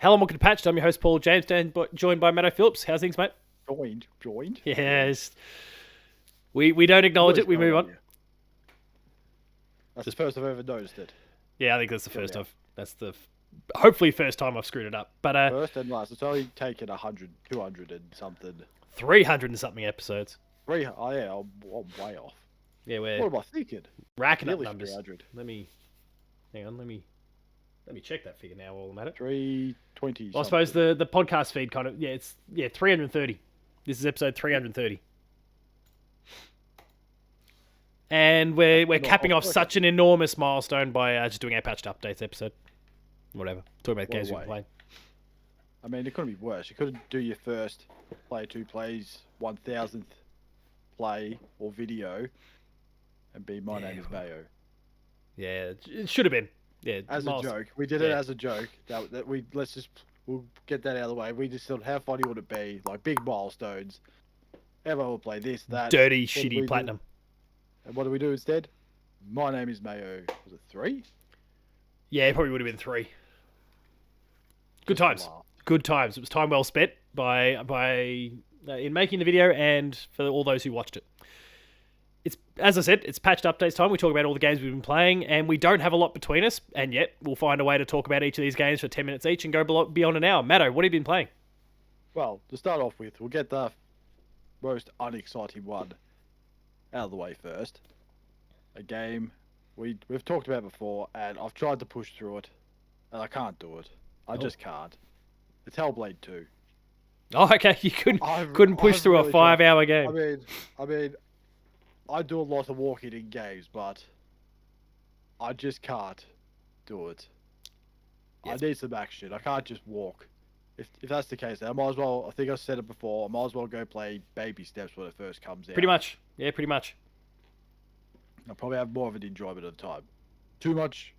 Hello and welcome to Patched. I'm your host, Paul James, and joined by Matto Phillips. How's things, mate? Joined? Yes. We don't acknowledge it, we move on. That's the first I've ever noticed it. Yeah, I think that's the first hopefully first time I've screwed it up. But First and last. It's only taken 100, 200 and something. 300 and something episodes. Oh yeah, I'm way off. Yeah, we're What am I thinking? racking up Nearly numbers. 300. Let me check that figure now while I'm at it. 320. Well, I suppose the podcast feed kind of 330. This is episode 330. And we're capping off such an enormous milestone by just doing our patched updates episode. Whatever. Talking about the games we've been playing. I mean, it couldn't be worse. You could do your first play 2 plays, 1000th play or video, and be My Name is Mayo. Yeah, it should have been. Yeah, as a joke. We did it as a joke. We'll get that out of the way. We just thought, how funny would it be? Like big milestones. Everyone will play this, that. Dirty, shitty platinum. And what do we do instead? My Name is Mayo. Was it 3? Yeah, it probably would have been 3. Good times. Good times. It was time well spent by in making the video and for all those who watched it. It's, as I said, it's patched updates time. We talk about all the games we've been playing, and we don't have a lot between us, and yet we'll find a way to talk about each of these games for 10 minutes each and go beyond an hour. Matto, what have you been playing? Well, to start off with, we'll get the most unexciting one out of the way first. A game we've talked about before, and I've tried to push through it, and I can't do it. I just can't. It's Hellblade 2. Oh, okay. You couldn't push through a 5-hour game. I mean, I do a lot of walking in games, but I just can't do it. Yes. I need some action. I can't just walk. If that's the case, then I might as well. I think I said it before. I might as well go play Baby Steps when it first comes out. Pretty much. Yeah, pretty much. I'll probably have more of an enjoyment at the time. Too much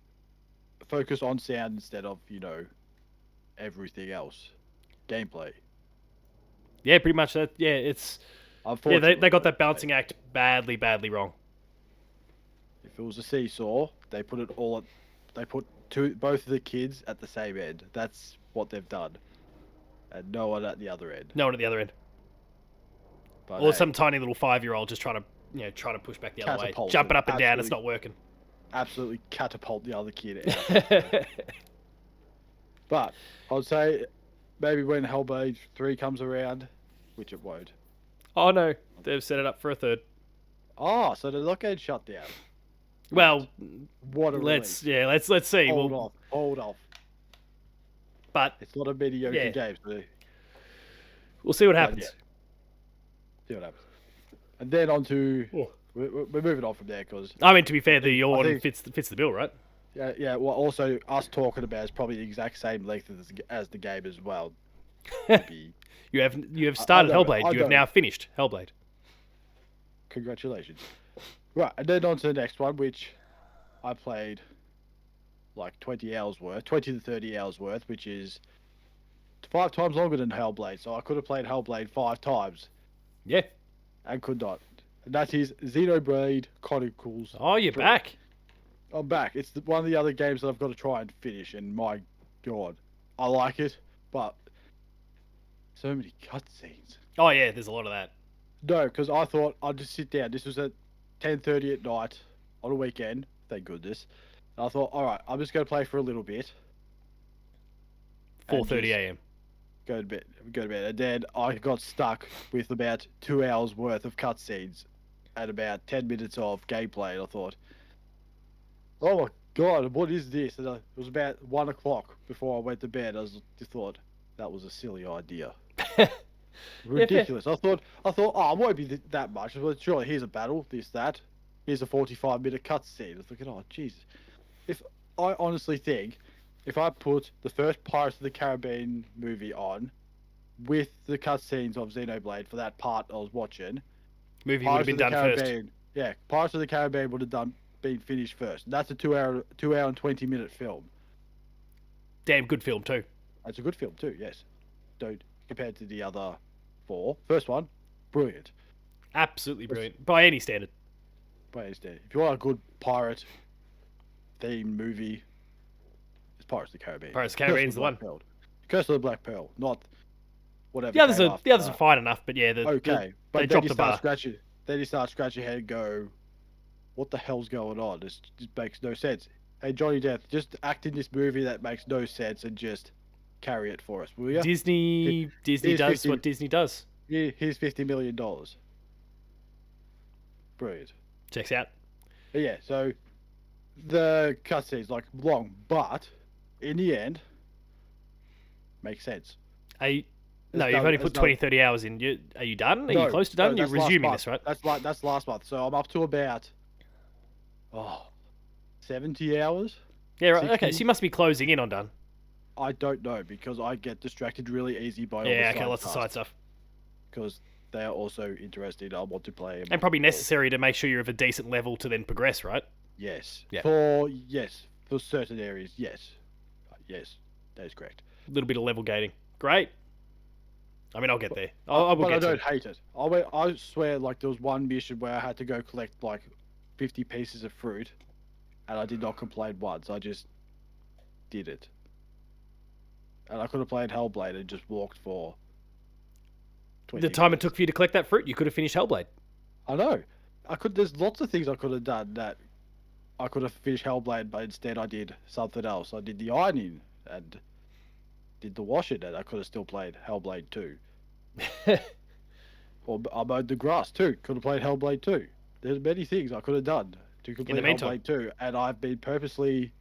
focus on sound instead of, everything else. Gameplay. Yeah, pretty much. That. Yeah, it's. Yeah, they got that balancing act badly wrong. If it was a seesaw, they put it all. They put both of the kids at the same end. That's what they've done, and no one at the other end. No one at the other end. But or some tiny little 5-year-old just trying to push back the other way, jumping up and down. It's not working. Absolutely catapult the other kid out. But I'd say maybe when Hellblade 3 comes around, which it won't. Oh no, they've set it up for a 3rd. Oh, so they're not getting shut down. Well, what a let's see. Hold off. But it's not a mediocre game. So we'll see what happens. See what happens. And then on to we're moving on from there because I mean, to be fair, the yawn fits the bill, right? Yeah. Well, also us talking about is probably the exact same length as the game as well. You have started Hellblade. You have now finished Hellblade. Congratulations. Right, and then on to the next one, which I played like 20 to 30 hours worth, which is 5 times longer than Hellblade. So I could have played Hellblade 5 times. Yeah. And could not. And that is Xenoblade Chronicles. Oh, you're 3. back. I'm back. It's one of the other games that I've got to try and finish, and my God, I like it, but so many cutscenes. Oh yeah, there's a lot of that. No, because I thought I'd just sit down. This was at 10:30 at night on a weekend. Thank goodness. And I thought, all right, I'm just going to play for a little bit. 4:30 a.m. Go to bed. And then I got stuck with about 2 hours worth of cutscenes and about 10 minutes of gameplay. And I thought, oh my God, what is this? And it was about 1 o'clock before I went to bed. I just thought that was a silly idea. Ridiculous. I thought, oh, it won't be that much. I thought, surely here's a battle, this, that. Here's a 45-minute cutscene. I was thinking, oh, Jesus. I honestly think if I put the first Pirates of the Caribbean movie on with the cutscenes of Xenoblade for that part I was watching, movie would have been done first. Yeah, Pirates of the Caribbean would have been finished first. And that's a 2 hour and 20-minute film. Damn good film too. That's a good film too. Yes. Don't compared to the other 4. First one, brilliant. Absolutely brilliant by any standard. If you want a good pirate themed movie, it's Pirates of the Caribbean. Pirates of the Caribbean's the one. Curse of the Black Pearl, not whatever. The others came are after the others are that. fine enough, but yeah, Okay, but they then dropped you the start bar. scratching. Then you start scratching your head and go, "What the hell's going on? This just makes no sense." Hey, Johnny Depp, just act in this movie that makes no sense and just carry it for us, will you? Disney Here's does 50. what Disney does. Here's $50 million. Brilliant. Checks out. But yeah, so the cutscene's like long, but in the end, makes sense. Are you, It's no, you've done- only it's put done- 20, 30 hours in. Are you done? Are you No, close to done? no, You're that's last resuming month. this, right? That's last month. So I'm up to about 70 hours. Yeah, right. Okay, 60? so you must be closing in on done. I don't know because I get distracted really easy by all Yeah, the okay, lots of side tasks, stuff. because they are also interesting. I want to play them. And probably necessary to make sure you're of a decent level to then progress, right? Yes. Yeah. For certain areas, yes. Yes, that is correct. A little bit of level gating. Great. I mean, I'll get there. I will But I get to don't it. hate it. I swear, like there was one mission where I had to go collect like 50 pieces of fruit, and I did not complain once. I just did it. And I could have played Hellblade and just walked for 20 The time it minutes. took for you to collect that fruit, you could have finished Hellblade. I know. There's lots of things I could have done that I could have finished Hellblade, but instead I did something else. I did the ironing and did the washing, and I could have still played Hellblade 2. Or I mowed the grass too. Could have played Hellblade 2. There's many things I could have done to complete meantime. Hellblade 2, and I've been purposely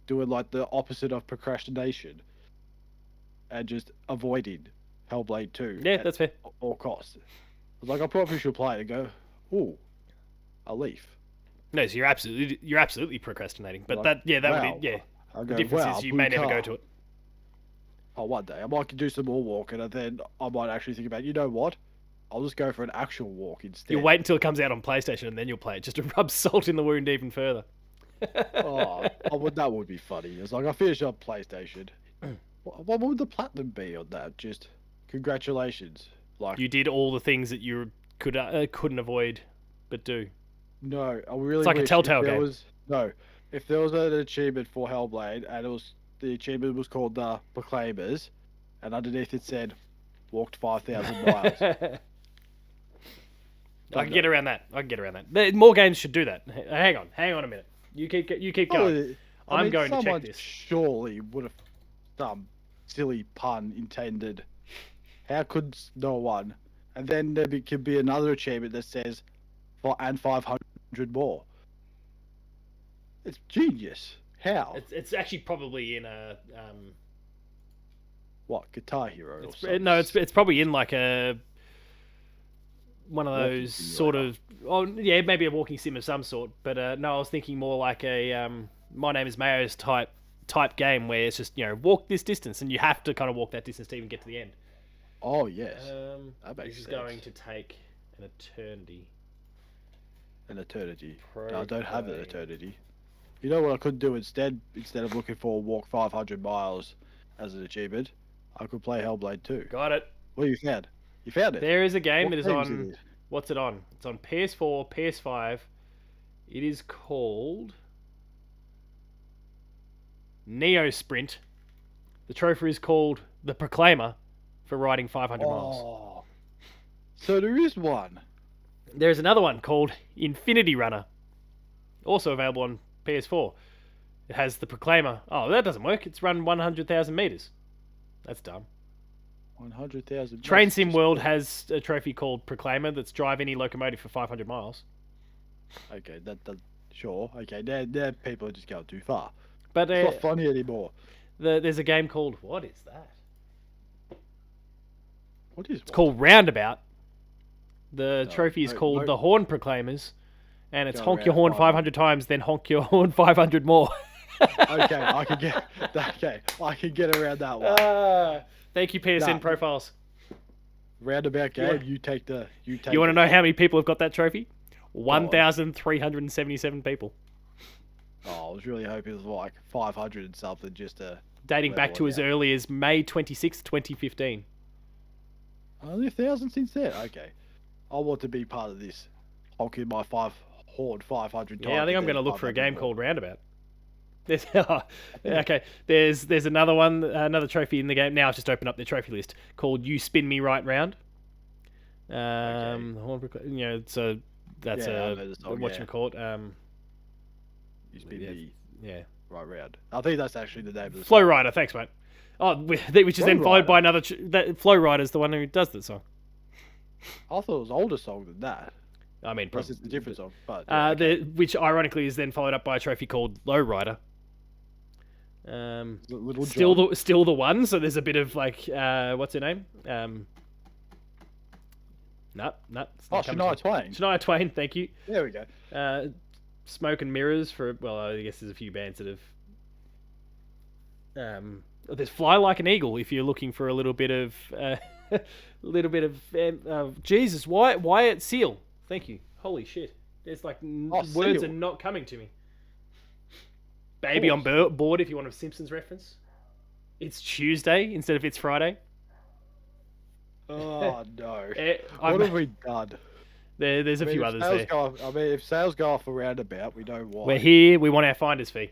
doing like the opposite of procrastination and just avoiding Hellblade 2 Yeah, at that's fair. all costs. I was like, I probably should play it and go, ooh, a leaf. No, so you're absolutely procrastinating. But Like, that wow. would be, yeah. I The go, difference wow, is you blue may never go car. to it. Oh, one day I might do some more walking, and then I might actually think about, you know what? I'll just go for an actual walk instead. You'll wait until it comes out on PlayStation and then you'll play it just to rub salt in the wound even further. That would be funny. It's like I finished up PlayStation. What would the platinum be on that? Just congratulations. Like You did all the things that you couldn't avoid, but do. no, I really. It's like a wish Telltale if there game. Was, no, if there was an achievement for Hellblade and the achievement was called the Proclaimers, and underneath it said, "Walked 5,000 miles." I can get around that. More games should do that. Hang on a minute. You keep going. I'm going to check someone this. Surely would have some silly pun intended. How could no one? And then could be another achievement that says, and 500 more. It's genius. How? It's actually probably in a What, Guitar Hero? it's probably in like a one of Walking those sort of maybe a walking sim of some sort. But no, I was thinking more like a My Name is Mayo's type game where it's just walk this distance and you have to kind of walk that distance to even get to the end. Oh yes, that This makes is sense. going to take an eternity. An eternity. No, I don't have an Proclaim. eternity. You know what I could do instead of looking for walk 500 miles as an achievement? I could play Hellblade 2. Got it. What you found? You found it? There is a game What that is game's on. it? What's it on? It's on PS4, PS5. It is called Neo Sprint. The trophy is called the Proclaimer for riding 500 miles. Oh. So there is one. There's another one called Infinity Runner, also available on PS4. It has the Proclaimer. Oh, that doesn't work. It's run 100,000 meters. That's dumb. 100,000. Train Sim World has a trophy called Proclaimer that's drive any locomotive for 500 miles. Okay, that sure. Okay, now people are just going too far. But It's not funny anymore. there's a game called, what is that? What is? It's called Roundabout. The No, trophy is no, called no. the Horn Proclaimers, and it's Go honk your around horn 500. 500 times, then honk your horn 500 more. Okay, I can get. Okay, I can get around that one. Thank you, PSN Nah. profiles. Roundabout You game. want- You take. You want to know how many people have got that trophy? 1,377 people. Oh, I was really hoping it was like 500 and something, just to. Dating back level to it as out. early as May 26, 2015. Only 1,000 since then. Okay, I want to be part of this. Honking my horn 500 times. Yeah, I think I'm and going to then look for a 500 game more. called Roundabout. There's, okay. There's another one, another trophy in the game. Now I've just opened up the trophy list called "You Spin Me Right Round." So that's I know the song, whatchamacallit. You spin me Yeah. right round. I think that's actually the name of the Flow song. Rider, thanks, mate. Oh, which is then followed by another. Flow Rider's the one who does that song. I thought it was an older song than that. I mean, Plus, it's a different song. But which ironically is then followed up by a trophy called Low Rider. Still the one. So there's a bit of like, what's her name? Shania Twain. Shania Twain, thank you. There we go. Smoke and Mirrors for, well, I guess there's a few bands that have. There's Fly Like an Eagle if you're looking for a little bit of, Jesus, Wyatt Seal. Thank you. Holy shit. There's like words Seal. are not coming to me. Baby on board if you want a Simpsons reference. It's Tuesday instead of it's Friday. Oh no! What have we done? There's a few others there. If sales go off a roundabout, we know why. We're here. We want our finder's fee.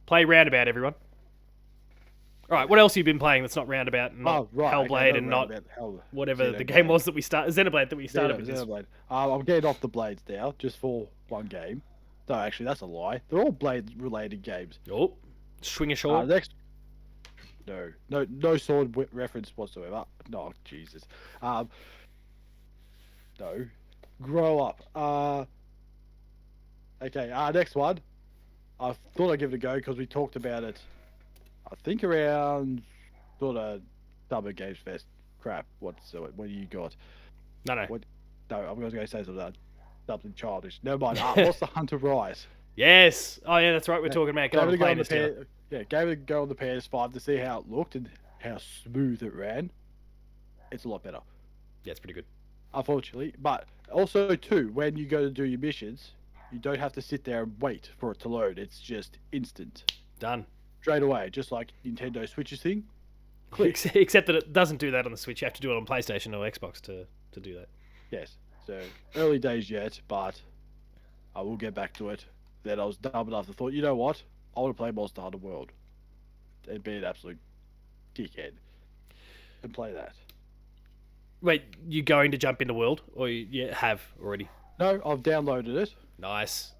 Play roundabout, everyone. All right. What else have you been playing that's not roundabout and not Hellblade and not whatever the game was that we started? Xenoblade that we started with. Xenoblade. I'm getting off the blades now, just for one game. No, actually, that's a lie. They're all blade-related games. Oh, swing a sword. Next. No sword reference whatsoever. No, Jesus. No. Grow up. Okay. Next one. I thought I'd give it a go because we talked about it. I think around sort of Summer Games Fest crap. What do you got? No. No, I'm going to say something childish. Never mind. Monster Hunter Rise. Yes. Oh yeah, that's right. We're talking about going to play this now. Yeah, gave it a go on the PS5 to see how it looked and how smooth it ran. It's a lot better. Yeah, it's pretty good. Unfortunately, but also too, when you go to do your missions, you don't have to sit there and wait for it to load. It's just instant. Done. Straight away, just like Nintendo Switch's thing. Except that it doesn't do that on the Switch. You have to do it on PlayStation or Xbox to do that. Yes. So early days yet, but I will get back to it. Then I was dumb enough to thought, you know what? I want to play Monster Hunter World and be an absolute dickhead and play that. Wait, you going to jump into World, or you have already? No, I've downloaded it. Nice.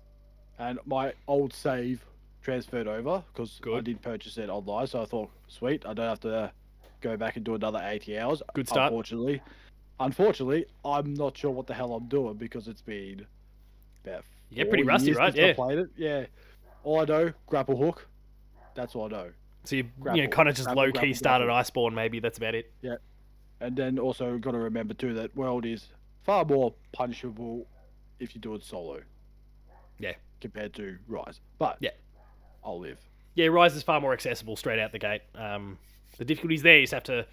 And my old save transferred over because I did purchase it online, so I thought, sweet, I don't have to go back and do another 80 hours. Good start. Unfortunately, I'm not sure what the hell I'm doing because it's been about 4 pretty rusty, years right? since I played it. Yeah. All I know, grapple hook. That's all I know. So you kind of just low-key started Iceborne, maybe. That's about it. Yeah. And then also got to remember too that World is far more punishable if you do it solo. Yeah. Compared to Rise. But yeah, I'll live. Yeah, Rise is far more accessible straight out the gate. The difficulty's there. You just have to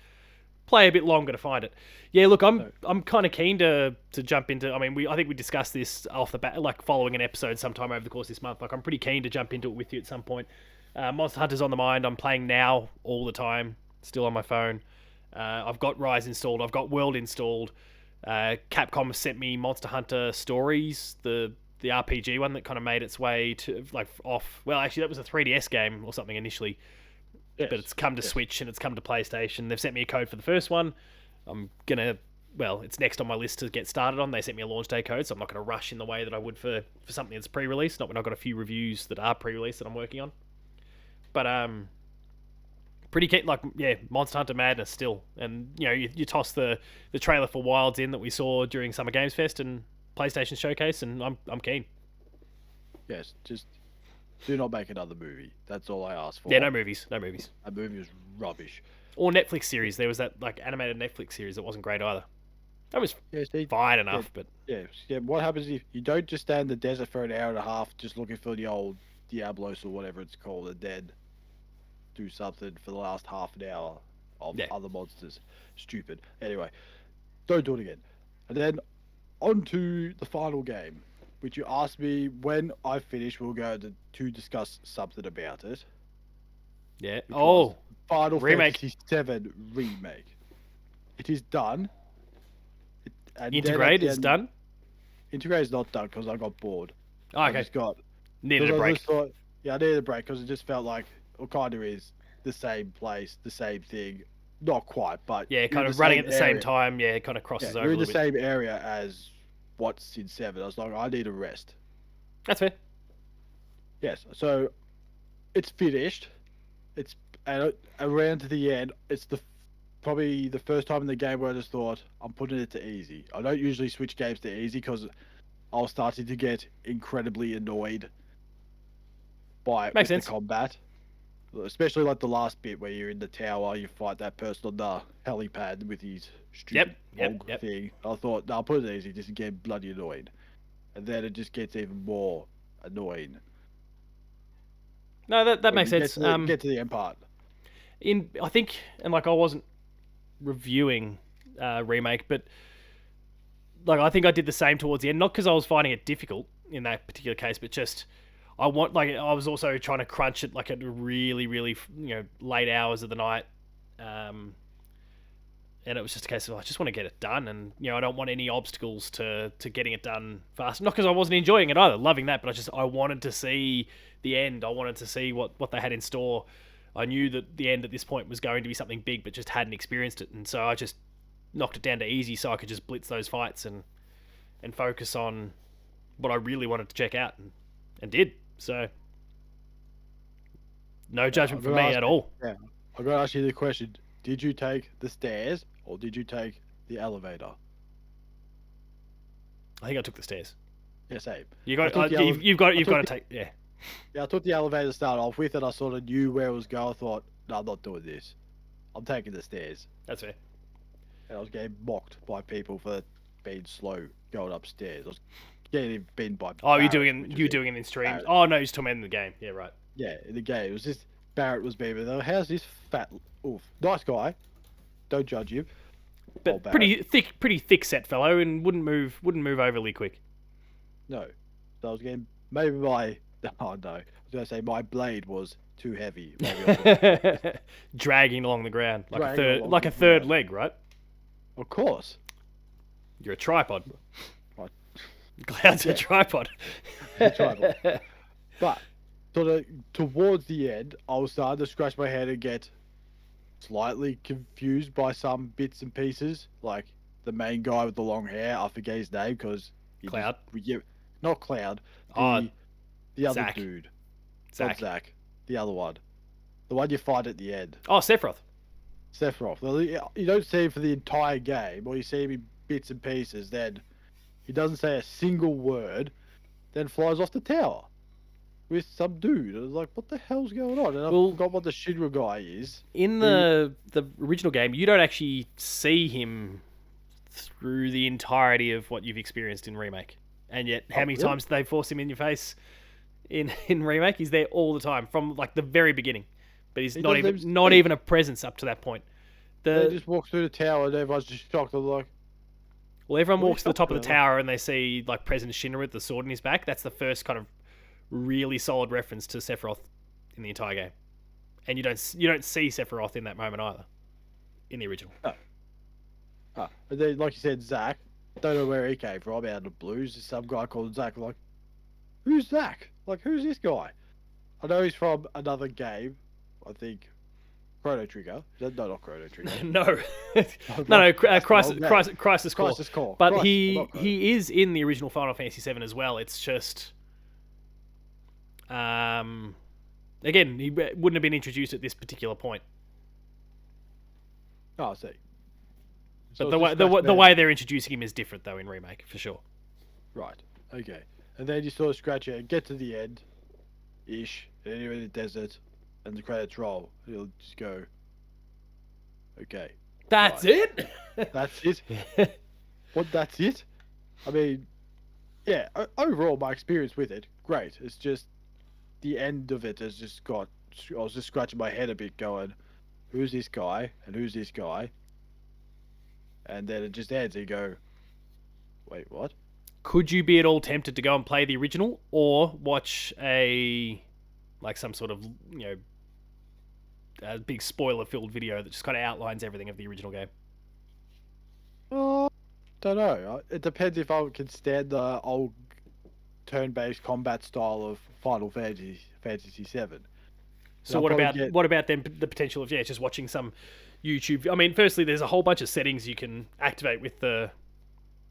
play a bit longer to find it. Yeah, look, I'm kind of keen to jump into. I mean, I think we discussed this off the bat, like following an episode sometime over the course of this month. Like, I'm pretty keen to jump into it with you at some point. Monster Hunter's on the mind. I'm playing now all the time, still on my phone. I've got Rise installed. I've got World installed. Capcom has sent me Monster Hunter Stories, the RPG one that kind of made its way to Well, actually, that was a 3DS game or something initially. Yes. But it's come to Switch and it's come to PlayStation. They've sent me a code for the first one. It's next on my list to get started on. They sent me a launch day code, so I'm not going to rush in the way that I would for something that's pre-release. Not when I've got a few reviews that are pre-release that I'm working on. But pretty keen, Monster Hunter madness still. And you toss the trailer for Wilds in that we saw during Summer Games Fest and PlayStation Showcase, and I'm keen. Yes, just do not make another movie. That's all I ask for. Yeah, no movies. That movie was rubbish. Or Netflix series. There was that animated Netflix series that wasn't great either. That was fine enough, but yeah. What happens if you don't just stand in the desert for an hour and a half just looking for the old Diablos or whatever it's called, and then do something for the last half an hour of other monsters? Stupid. Anyway, don't do it again. And then on to the final game, which you asked me when I finish, we'll go to discuss something about it. Yeah. Final remake. Fantasy VII remake. It is done. Integrate is done? Integrate is not done because I got bored. Oh, okay. I just got... Needed a break. Yeah, I needed a break because it just felt like it kind of is the same place, the same thing. Not quite, but Yeah, you're in kind the of running same at the same area. time. Yeah, it kind of Yeah, crosses over you're a in the little bit. same area as what's in 7. I was like, I need a rest. That's fair. Yes, so it's finished. It's and around to the end. It's probably the first time in the game where I just thought I'm putting it to easy. I don't usually switch games to easy because I was starting to get incredibly annoyed by Makes with the sense. combat, especially like the last bit where you're in the tower, you fight that person on the helipad with his Yep, stupid yep, bog yep. thing. I thought, no, I'll put it easy, just get bloody annoyed, and then it just gets even more annoying No, that when makes you get sense. to the end part. I think, and like I wasn't reviewing remake, but like I think I did the same towards the end. Not because I was finding it difficult in that particular case, but just I was also trying to crunch it like at really, really late hours of the night. And it was just a case of I just want to get it done, and I don't want any obstacles to getting it done fast. Not because I wasn't enjoying it either, loving that, but I wanted to see the end. I wanted to see what they had in store. I knew that the end at this point was going to be something big, but just hadn't experienced it, and so I just knocked it down to easy so I could just blitz those fights and focus on what I really wanted to check out, and did. So no judgment from me at all. Yeah, I'm gonna ask you the question: did you take the stairs or did you take the elevator? I think I took the stairs. Yeah, same. You've got to take yeah. Yeah, I took the elevator to start off with, and I sort of knew where it was going. I thought, no, I'm not doing this. I'm taking the stairs. That's fair. And I was getting mocked by people for being slow going upstairs. I was getting beaten by. Oh, Barrett, you're doing it in streams. Barrett. Oh no, he's talking about in the game. Yeah, right. Yeah, in the game, it was just Barrett was being. How's this fat? Oof, nice guy. Don't judge him. But pretty thick set fellow, and wouldn't move overly quick. No, so I was getting maybe my. Oh no, I was gonna say my blade was too heavy. Dragging along the ground Dragging like a third leg, right? Of course. You're a tripod. Right. Cloud's a tripod. Tripod. But sort of towards the end, I was starting to scratch my head and get slightly confused by some bits and pieces, like the main guy with the long hair. I forget his name because Cloud. Not Cloud. The other Zach. dude. Zach. Not Zach. The other one. The one you fight at the end. Oh, Sephiroth. Sephiroth. Well, you don't see him for the entire game, or you see him in bits and pieces. Then he doesn't say a single word, then flies off the tower with some dude. I was like, what the hell's going on? And I forgot what the Shinra guy is. In the original game, you don't actually see him through the entirety of what you've experienced in remake. And yet, how many times do they force him in your face in remake? He's there all the time from like the very beginning, but he's not even a presence up to that point. They just walk through the tower and everyone's just shocked. They're like, well, everyone walks to the top of the tower and they see like President Shinra with the sword in his back. That's the first kind of really solid reference to Sephiroth in the entire game, and you don't see Sephiroth in that moment either in the original. And then, like you said, Zach. Don't know where he came from out of the blues. There's some guy called Zach. Like, who's Zach? Like, who's this guy? I know he's from another game. I think Chrono Trigger. No, not Chrono Trigger. no, Crisis Core. Crisis Core. But he is in the original Final Fantasy VII as well. It's just, again, he wouldn't have been introduced at this particular point. Oh, I see. But the way they're introducing him is different, though, in remake for sure. Right. Okay. And then you sort of scratch it and get to the end, ish, and you're in the desert, and the credits roll. You'll just go. Okay. That's it. That's it. What? That's it. I mean, yeah. Overall, my experience with it, great. It's just the end of it has just got. I was just scratching my head a bit, going, "Who's this guy? And who's this guy?" And then it just ends. And you go, "Wait, what?" Could you be at all tempted to go and play the original, or watch some sort of a big spoiler-filled video that just kind of outlines everything of the original game? Don't know. It depends if I can stand the old turn-based combat style of Final Fantasy VII. So what about then the potential of just watching some YouTube? I mean, firstly, there's a whole bunch of settings you can activate with the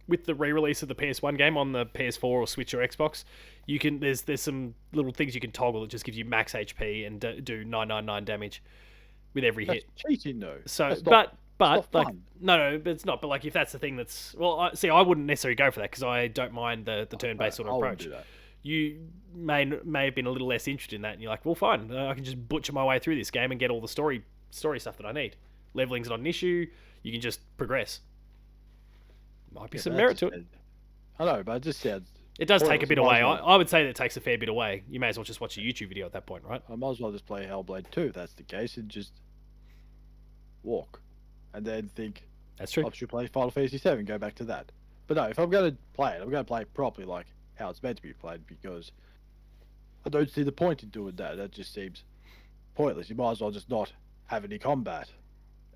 re-release of the PS1 game on the PS4 or Switch or Xbox. There's some little things you can toggle that just gives you max HP and do 999 damage with every hit. Cheating though. So, but like no, but it's not. But like if that's the thing that's I wouldn't necessarily go for that because I don't mind the turn-based sort of approach. You may have been a little less interested in that, and you're like, well, fine, I can just butcher my way through this game and get all the story stuff that I need. Leveling's not an issue. You can just progress. Might be some merit to it. I know, but it just sounds... It does take a bit away. I would say that it takes a fair bit away. You may as well just watch a YouTube video at that point, right? I might as well just play Hellblade 2 if that's the case and just walk. And then think... That's true. I should play Final Fantasy 7, go back to that. But no, if I'm going to play it, I'm going to play it properly like how it's meant to be played because I don't see the point in doing that. That just seems pointless. You might as well just not have any combat.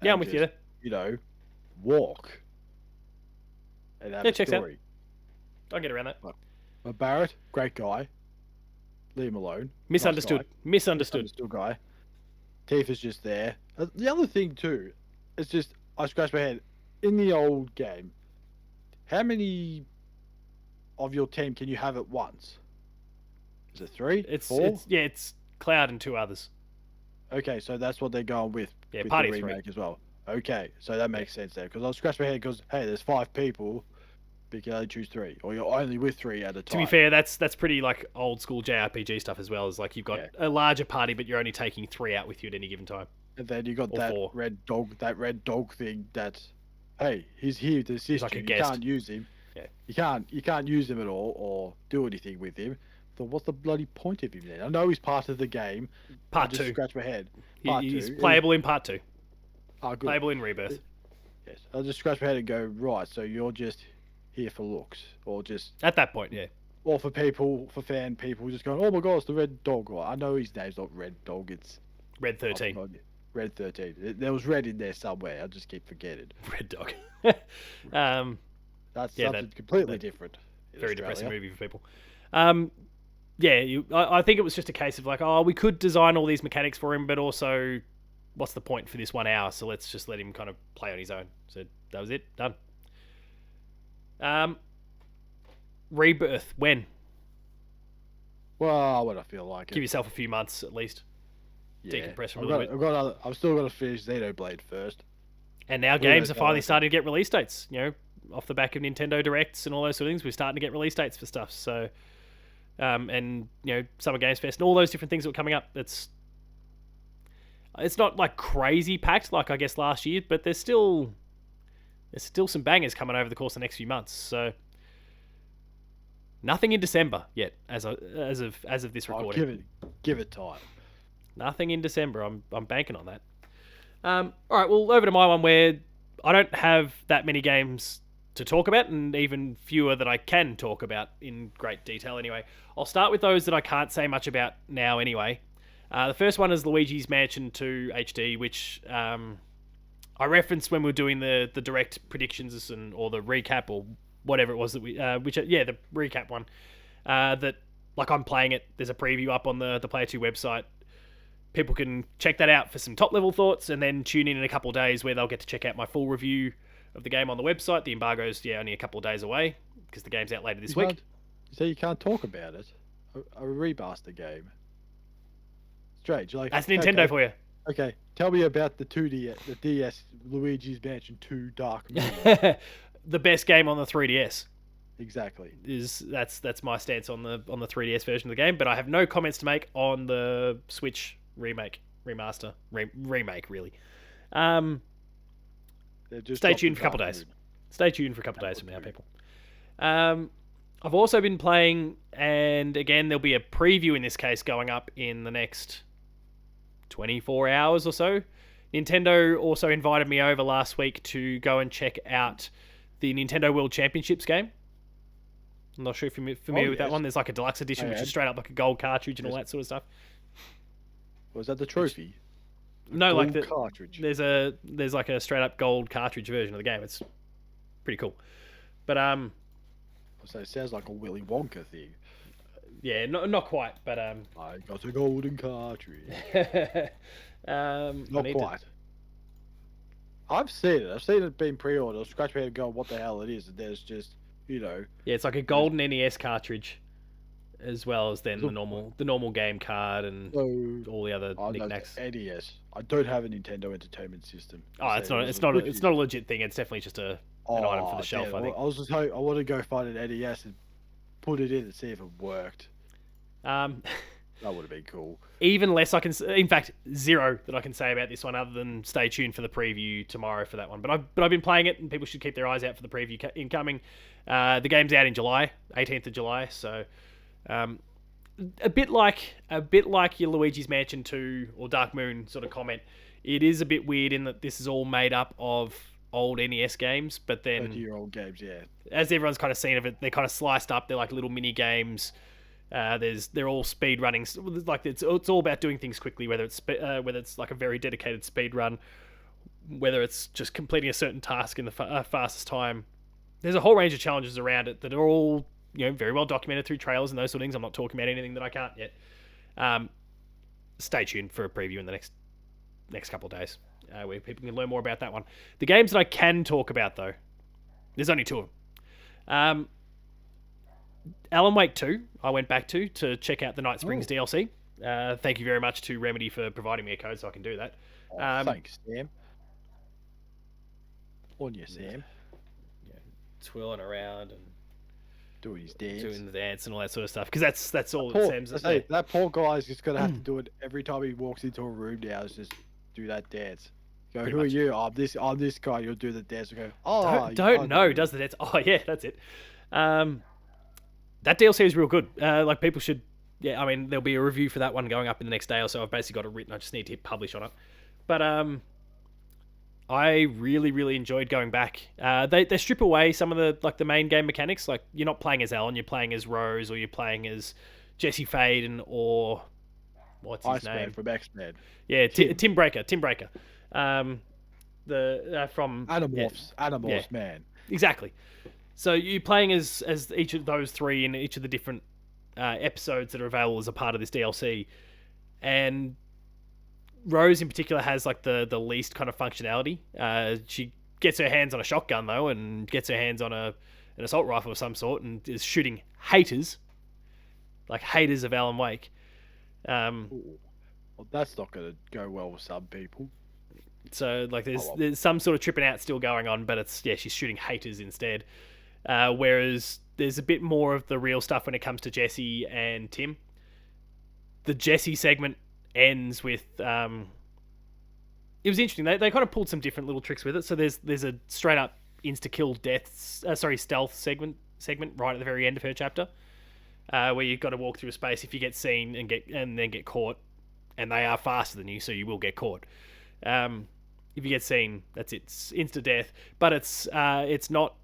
Yeah, I'm with you. You know, walk. And have a story. I'll get around that. But Barrett, great guy. Leave him alone. Misunderstood. Nice guy. Misunderstood guy. Tifa's just there. The other thing too, it's just I scratched my head. In the old game, how many of your team can you have at once? Is it 3? 4? It's Cloud and 2 others. Okay, so that's what they're going with. Yeah, with party the remake 3 as well. Okay, so that makes sense there because I was scratching my head because hey, there's 5 people, but you can only choose 3, or you're only with 3 at a time. To be fair, that's pretty like old school JRPG stuff as well. Is like you've got a larger party, but you're only taking 3 out with you at any given time. And then you got that 4. red dog thing. That hey, he's here to assist like you. A guest. You can't use him. Yeah. You can't use him at all or do anything with him. So what's the bloody point of him then? I know he's part of the game. Part 2. Just scratch my head. He's playable in Part 2. Oh, good. Playable in Rebirth. Yes. I'll just scratch my head and go, right, so you're just here for looks. Or just... At that point, yeah. Or for people, for fan people, just going, oh my god, it's the Red Dog. Well, I know his name's not Red Dog, it's... Red 13. Red 13. There was red in there somewhere, I just keep forgetting. Red Dog. That's something completely different. Very depressing movie for people. I think it was just a case of like, we could design all these mechanics for him, but also, what's the point for this 1 hour? So let's just let him kind of play on his own. So that was it. Done. Rebirth. When? Well, when I feel like it. Give yourself a few months at least. Yeah. Decompress a little bit. I've still got to finish Xenoblade first. And now games are finally starting to get release dates. You know, off the back of Nintendo Directs and all those sort of things, we're starting to get release dates for stuff. So, and you know, Summer Games Fest and all those different things that were coming up. It's not like crazy packed like I guess last year, but there's still some bangers coming over the course of the next few months. So, nothing in December yet, as of this recording. Give it time. Nothing in December. I'm banking on that. All right, well, over to my one where I don't have that many games to talk about, and even fewer that I can talk about in great detail anyway. I'll start with those that I can't say much about now anyway. The first one is Luigi's Mansion 2 HD, which I referenced when we were doing the direct predictions or the recap or whatever it was that we... the recap one. That, like, I'm playing it. There's a preview up on the Player 2 website. People can check that out for some top-level thoughts and then tune in a couple of days where they'll get to check out my full review of the game on the website. The embargo's, only a couple of days away because the game's out later this week. So you can't talk about it? A remaster game? Strange. Like, that's Nintendo for you. Okay, tell me about the 2DS, the DS Luigi's Mansion 2 Dark Moon. The best game on the 3DS. Exactly. That's my stance on the 3DS version of the game, but I have no comments to make on the Switch remake, remake really. Stay tuned for a couple of days. Stay tuned for a couple of days from now, people. I've also been playing, and again, there'll be a preview in this case going up in the next 24 hours or so. Nintendo also invited me over last week to go and check out the Nintendo World Championships game. I'm not sure if you're familiar with that one. There's like a deluxe edition, which is straight up like a gold cartridge and all that sort of stuff. Was that the trophy? No, like the cartridge. There's like a straight up gold cartridge version of the game. It's pretty cool. But so it sounds like a Willy Wonka thing. Yeah, not quite, but I got a golden cartridge. Not quite. I've seen it. I've seen it being pre-ordered. I'll scratch my head and go, what the hell it is? And there's just, Yeah, it's like a golden NES cartridge, as well as then the normal game card and all the other knickknacks. NES. I don't have a Nintendo Entertainment System. Oh, it's not a legit thing. It's definitely just an item for the shelf. Damn. I think. I want to go find an NES and put it in and see if it worked. That would have been cool. Even less in fact, zero that I can say about this one, other than stay tuned for the preview tomorrow for that one. But I've been playing it, and people should keep their eyes out for the preview incoming. The game's out in July, 18th of July. So, a bit like your Luigi's Mansion 2 or Dark Moon sort of comment. It is a bit weird in that this is all made up of old NES games, but then 30-year-old games, yeah. As everyone's kind of seen of it, they're kind of sliced up. They're like little mini games. They're all speed running. Like it's all about doing things quickly. Whether it's like a very dedicated speed run, whether it's just completing a certain task in the fastest time. There's a whole range of challenges around it that are all very well documented through trailers and those sort of things. I'm not talking about anything that I can't yet. Stay tuned for a preview in the next couple of days, where people can learn more about that one. The games that I can talk about though, there's only two of them. Alan Wake 2, I went back to check out the Night Springs DLC. Thank you very much to Remedy for providing me a code so I can do that. Thanks, Sam. On you, Sam. Yeah, twirling around and doing his dance, doing the dance and all that sort of stuff. Because that's all Sam's. That poor guy's just gonna have to do it every time he walks into a room now. Is just do that dance. Go, pretty who much. Are you? I'm this guy. You'll do the dance. And go. Oh, don't know. Does the dance? Oh yeah, that's it. That DLC is real good. Like people should. Yeah, I mean there'll be a review for that one going up in the next day or so. I've basically got it written. I just need to hit publish on it. But I really enjoyed going back. They strip away some of the main game mechanics. Like you're not playing as Alan, you're playing as Rose, or you're playing as Jesse Faden, or what's his name from X-Men. Yeah, Tim Breaker. From Animorphs, man. Exactly. So you're playing as each of those three in each of the different episodes that are available as a part of this DLC, and Rose in particular has like the least kind of functionality. She gets her hands on a shotgun though, and gets her hands on an assault rifle of some sort, and is shooting haters of Alan Wake. Well, that's not going to go well with some people. So like there's some sort of tripping out still going on, but she's shooting haters instead. Whereas there's a bit more of the real stuff when it comes to Jesse and Tim. The Jesse segment ends with it was interesting. They kind of pulled some different little tricks with it. So there's a straight up insta kill stealth segment right at the very end of her chapter, where you've got to walk through a space. If you get seen and then get caught, and they are faster than you, so you will get caught. If you get seen, that's it. It's insta death. But it's not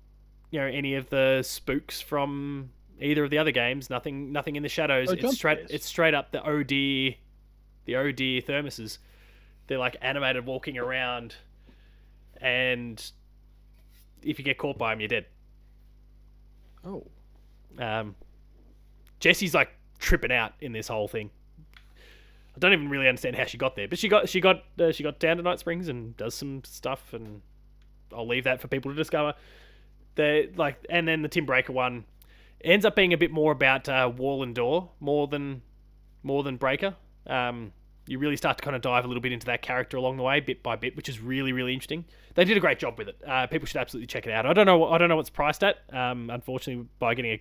any of the spooks from either of the other games. Nothing in the shadows. It's straight up the OD thermoses. They're like animated walking around, and if you get caught by them, you're dead. Oh. Jessie's like tripping out in this whole thing. I don't even really understand how she got there, but she got down to Night Springs and does some stuff, and I'll leave that for people to discover. And then the Tim Breaker one ends up being a bit more about wall and door more than Breaker. You really start to kind of dive a little bit into that character along the way, bit by bit, which is really interesting. They did a great job with it. People should absolutely check it out. I don't know what's priced at. Unfortunately, but by getting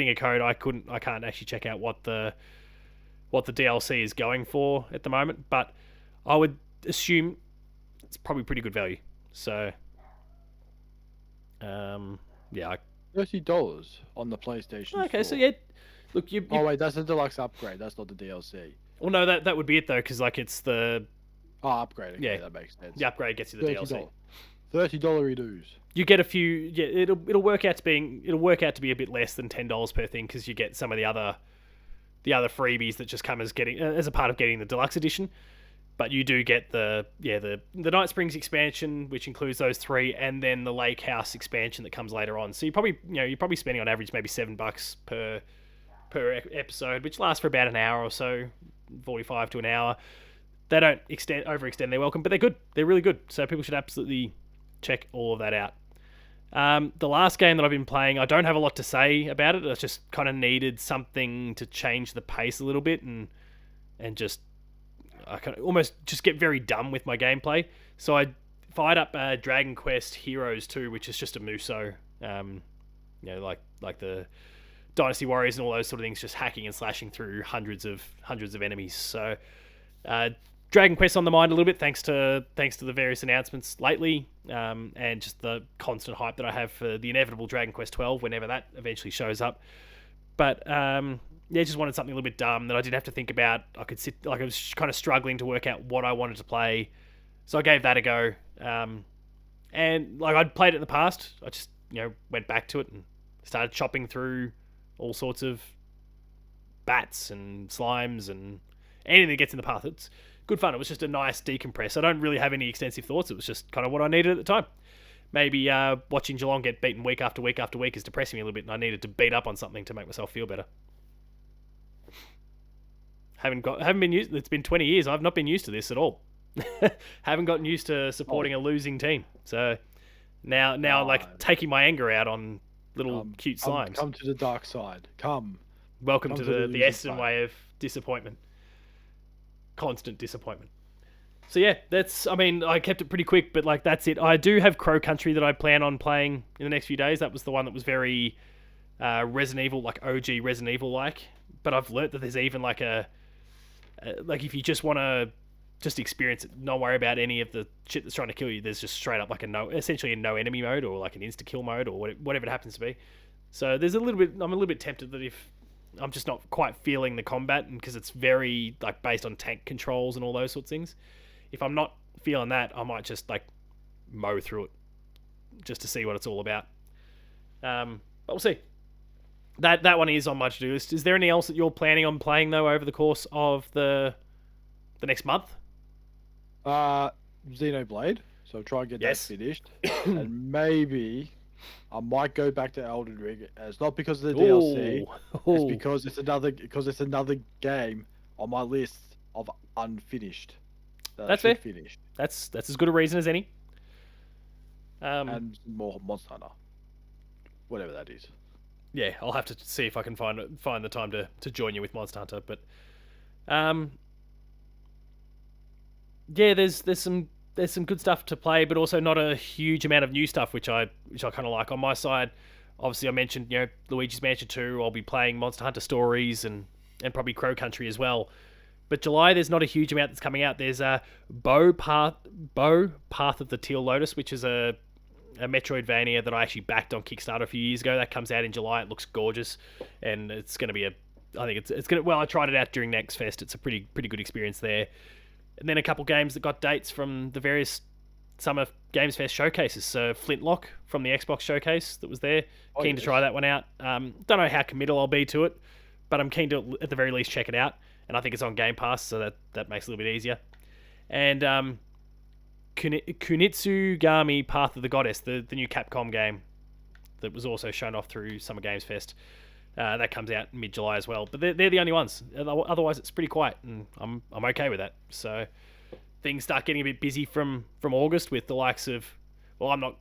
a code, I can't actually check out what the DLC is going for at the moment. But I would assume it's probably pretty good value. So, yeah. $30 on the PlayStation. Okay, store. so yeah. Look, oh wait, that's a deluxe upgrade. That's not the DLC. Well, no, that would be it though, because like it's the upgrade. Okay, yeah, that makes sense. The upgrade gets you the DLC. $30 dues. You get a few. Yeah, it'll work out to be a bit less than $10 per thing, because you get some of the other freebies that just come as a part of getting the deluxe edition. But you do get the Night Springs expansion, which includes those 3, and then the Lake House expansion that comes later on. So you're probably spending on average maybe $7 per episode, which lasts for about an hour or so, 45 to an hour. They don't overextend their welcome, but they're good. They're really good. So people should absolutely check all of that out. The last game that I've been playing, I don't have a lot to say about it. I just kind of needed something to change the pace a little bit and just I kind of almost just get very dumb with my gameplay. So I fired up Dragon Quest Heroes 2, which is just a Muso, like the Dynasty Warriors and all those sort of things, just hacking and slashing through hundreds of enemies. So Dragon Quest on the mind a little bit, thanks to the various announcements lately, and just the constant hype that I have for the inevitable Dragon Quest 12 whenever that eventually shows up. But just wanted something a little bit dumb that I didn't have to think about. I was kind of struggling to work out what I wanted to play, so I gave that a go. And like I'd played it in the past, I just went back to it and started chopping through all sorts of bats and slimes and anything that gets in the path. It's good fun. It was just a nice decompress. I don't really have any extensive thoughts. It was just kind of what I needed at the time. Maybe watching Geelong get beaten week after week after week is depressing me a little bit, and I needed to beat up on something to make myself feel better. Haven't been used. It's been 20 years. I've not been used to this at all. Haven't gotten used to supporting a losing team. So now like taking my anger out on little cute slimes. Come to the dark side. Welcome to the Essendon way of disappointment. Constant disappointment. So yeah, I kept it pretty quick, but like that's it. I do have Crow Country that I plan on playing in the next few days. That was the one that was very Resident Evil, like OG Resident Evil like. But I've learnt that there's even like if you just want to just experience it, not worry about any of the shit that's trying to kill you, there's just straight up like essentially a no enemy mode or like an insta kill mode or whatever it happens to be. So there's I'm a little bit tempted that if I'm just not quite feeling the combat, and because it's very like based on tank controls and all those sorts of things, if I'm not feeling that, I might just like mow through it just to see what it's all about. But we'll see. That one is on my to-do list. Is there anything else that you're planning on playing though over the course of the next month? Xenoblade. So try and get that finished, and maybe I might go back to Elden Ring. It's not because of the DLC. It's because it's another game on my list of unfinished. That's fair. Finish. That's as good a reason as any. And more Monster Hunter, whatever that is. Yeah, I'll have to see if I can find the time to join you with Monster Hunter. But there's some good stuff to play, but also not a huge amount of new stuff, which I kind of like. On my side, obviously I mentioned Luigi's Mansion 2. I'll be playing Monster Hunter Stories and probably Crow Country as well. But July, there's not a huge amount that's coming out. There's Bow Path of the Teal Lotus, which is a Metroidvania that I actually backed on Kickstarter a few years ago. That comes out in July. It looks gorgeous, and it's going to be I tried it out during Next Fest. It's a pretty good experience there. And then a couple games that got dates from the various Summer Games Fest showcases. So Flintlock from the Xbox showcase that was there. Keen to try that one out. Don't know how committal I'll be to it, but I'm keen to at the very least check it out. And I think it's on Game Pass, so that makes it a little bit easier. And Kunitsugami Path of the Goddess, the new Capcom game that was also shown off through Summer Games Fest. That comes out mid-July as well. But they're the only ones. Otherwise, it's pretty quiet, and I'm okay with that. So things start getting a bit busy from August with the likes of... Well, I'm not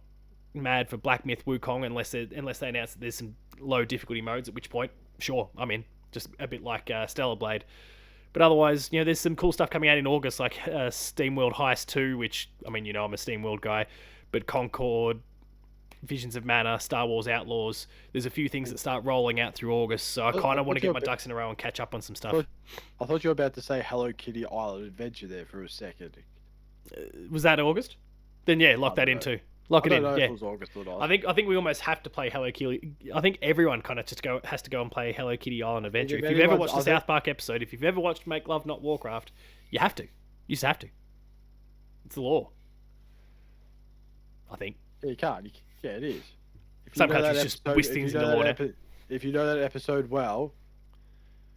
mad for Black Myth Wukong unless they announce that there's some low difficulty modes, at which point, sure, I'm in. Just a bit like Stellar Blade. But otherwise, there's some cool stuff coming out in August, like SteamWorld Heist 2, which, I'm a SteamWorld guy, but Concord, Visions of Mana, Star Wars Outlaws. There's a few things that start rolling out through August, so I kind of want to get my ducks in a row and catch up on some stuff. I thought you were about to say Hello Kitty Island Adventure there for a second. Was that August? Then yeah, lock that in too. Lock it in. Yeah. It was August or not. I think we almost have to play Hello Kitty. I think everyone kind of has to go and play Hello Kitty Island Adventure. If you've ever watched the South Park episode, if you've ever watched Make Love Not Warcraft, you have to. You just have to. It's the law. I think. Yeah, you can't. Yeah, it is. Some countries just whisk things into law now. If you know that episode well,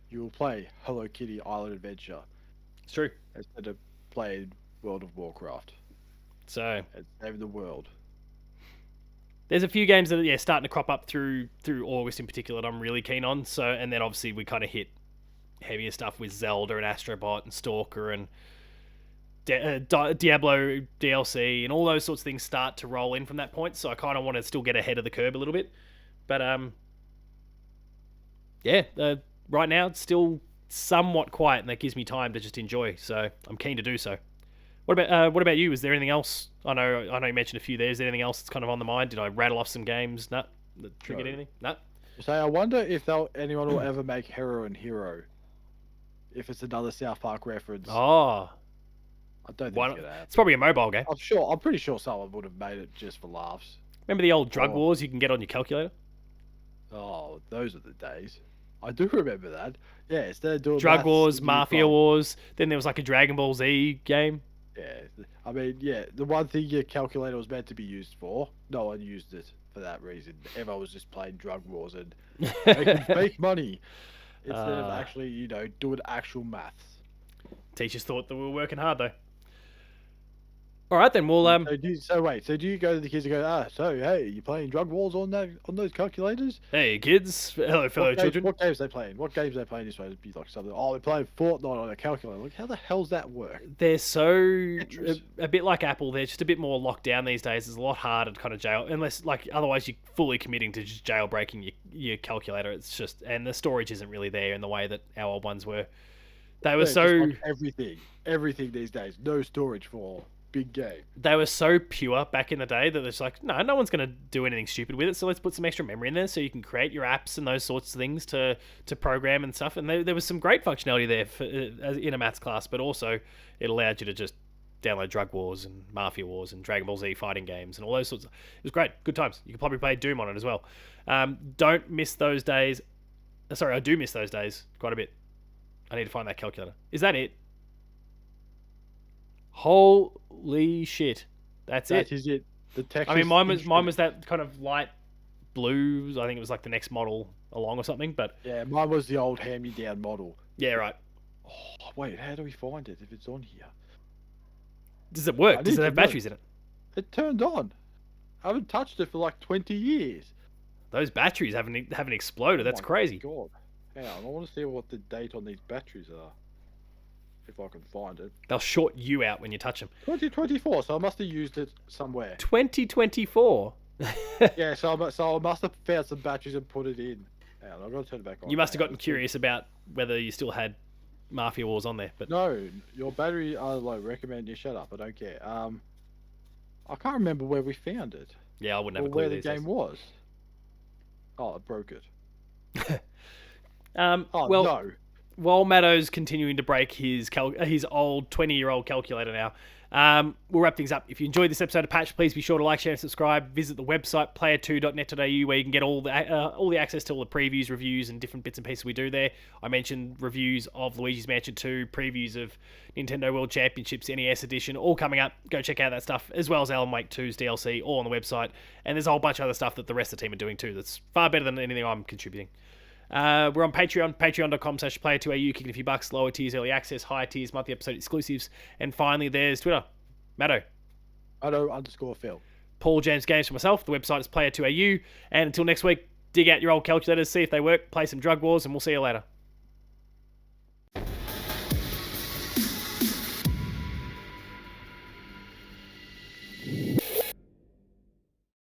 you will play Hello Kitty Island Adventure. It's true. Instead of played World of Warcraft So and saved the world. there's a few games that are starting to crop up through August in particular that I'm really keen on. So, and then obviously we kind of hit heavier stuff with Zelda and Astrobot and Stalker and Diablo DLC and all those sorts of things start to roll in from that point. So I kind of want to still get ahead of the curve a little bit. But right now it's still somewhat quiet, and that gives me time to just enjoy. So I'm keen to do so. What about you? Is there anything else? I know you mentioned a few there. Is there anything else that's kind of on the mind? Did I rattle off some games? No, that triggered anything? No. So I wonder if anyone will ever make Heroine Hero. If it's another South Park reference. Oh, I don't think it's gonna happen. It's probably a mobile game. I'm pretty sure someone would have made it just for laughs. Remember the old drug wars you can get on your calculator? Oh, those are the days. I do remember that. Yeah, instead of doing drug wars, mafia wars. Then there was like a Dragon Ball Z game. Yeah, I mean, yeah, the one thing your calculator was meant to be used for, no one used it for that reason. Everyone was just playing drug wars and making fake money instead of actually, doing actual maths. Teachers thought that we were working hard though. All right, then we'll So do you go to the kids and go, hey, you playing drug wars on those calculators? Hey kids, hello fellow children. What games they playing? What games they playing this way? It'd be like something. Oh, they're playing Fortnite on a calculator. Like, how the hell's that work? They're so a bit like Apple. They're just a bit more locked down these days. It's a lot harder to kind of jail, unless otherwise you're fully committing to just jailbreaking your calculator. It's just, and the storage isn't really there in the way that our old ones were. They were everything these days. No storage for big game. They were so pure back in the day that it's like, no one's going to do anything stupid with it, so let's put some extra memory in there so you can create your apps and those sorts of things to program and stuff. And there was some great functionality there in a maths class, but also it allowed you to just download Drug Wars and Mafia Wars and Dragon Ball Z fighting games and all those sorts of... It was great. Good times. You could probably play Doom on it as well. Don't miss those days. Sorry, I do miss those days quite a bit. I need to find that calculator. Is that it? Holy shit! That is it. The text. I mean, mine was that kind of light blue. I think it was like the next model along or something. But yeah, mine was the old hand-me-down model. Yeah, right. Oh wait, how do we find it if it's on here? Does it work? Does it have batteries in it? It turned on. I haven't touched it for like 20 years. Those batteries haven't exploded. That's crazy. God, hang on. I want to see what the date on these batteries are. If I can find it. They'll short you out when you touch them. 2024, so I must have used it somewhere. 2024? Yeah, so I must have found some batteries and put it in. Hang on, I've got to turn it back on. You must have gotten curious about whether you still had Mafia Wars on there. But no, your battery, I recommend you shut up. I don't care. I can't remember where we found it. Yeah, I wouldn't have a clue where the game was. Oh, I broke it. No. While Matto's continuing to break his old 20-year-old calculator now, we'll wrap things up. If you enjoyed this episode of Patch, please be sure to like, share, and subscribe. Visit the website, player2.net.au, where you can get all the access to all the previews, reviews, and different bits and pieces we do there. I mentioned reviews of Luigi's Mansion 2, previews of Nintendo World Championships NES Edition, all coming up. Go check out that stuff, as well as Alan Wake 2's DLC, all on the website. And there's a whole bunch of other stuff that the rest of the team are doing too that's far better than anything I'm contributing. We're on Patreon, patreon.com/player2au, kicking a few bucks, lower tiers, early access, higher tiers, monthly episode exclusives. And finally, there's Twitter. Matto. Matto_Phil. Paul James Games for myself. The website is player2au. And until next week, dig out your old calculators, see if they work, play some Drug Wars, and we'll see you later.